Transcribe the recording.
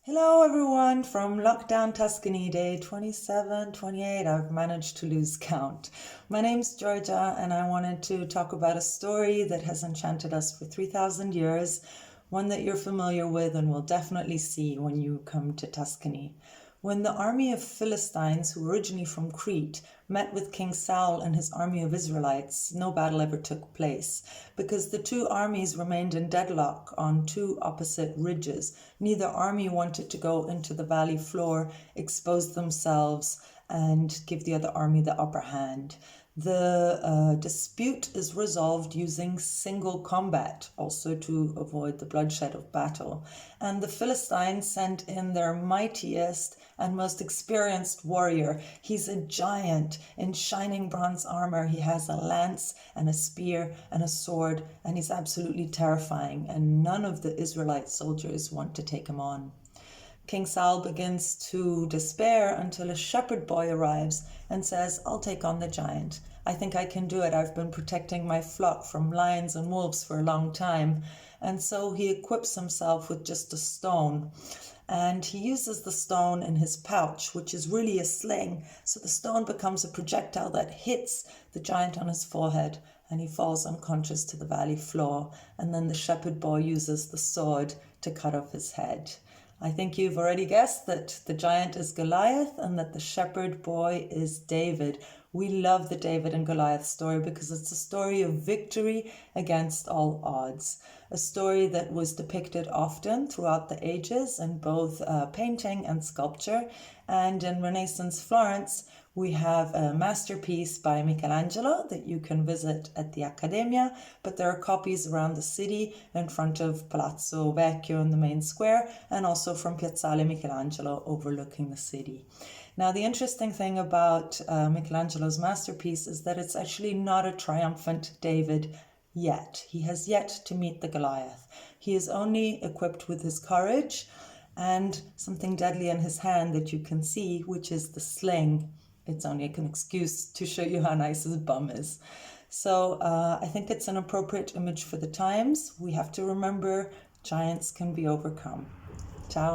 Hello everyone from lockdown Tuscany, day 27, 28. I've managed to lose count. My name's Giorgia and I wanted to talk about a story that has enchanted us for 3,000 years, one that you're familiar with and will definitely see when you come to Tuscany. When the army of Philistines, who were originally from Crete, met with King Saul and his army of Israelites, no battle ever took place because the two armies remained in deadlock on two opposite ridges. Neither army wanted to go into the valley floor, expose themselves, and give the other army the upper hand. The dispute is resolved using single combat, also to avoid the bloodshed of battle. And the Philistines sent in their mightiest and most experienced warrior. He's a giant in shining bronze armor. He has a lance and a spear and a sword, and he's absolutely terrifying. And none of the Israelite soldiers want to take him on. King Saul begins to despair until a shepherd boy arrives and says, "I'll take on the giant. I think I can do it. I've been protecting my flock from lions and wolves for a long time." And so he equips himself with just a stone. And he uses the stone in his pouch, which is really a sling. So the stone becomes a projectile that hits the giant on his forehead, and he falls unconscious to the valley floor. And then the shepherd boy uses the sword to cut off his head. I think you've already guessed that the giant is Goliath and that the shepherd boy is David. We love the David and Goliath story because it's a story of victory against all odds. A story that was depicted often throughout the ages in both painting and sculpture. And in Renaissance Florence, we have a masterpiece by Michelangelo that you can visit at the Accademia, but there are copies around the city in front of Palazzo Vecchio in the main square, and also from Piazzale Michelangelo overlooking the city. Now, the interesting thing about Michelangelo's masterpiece is that it's actually not a triumphant David yet. He has yet to meet the Goliath. He is only equipped with his courage and something deadly in his hand that you can see, which is the sling. It's only an excuse to show you how nice his bum is. So I think it's an appropriate image for the times. We have to remember giants can be overcome. Ciao.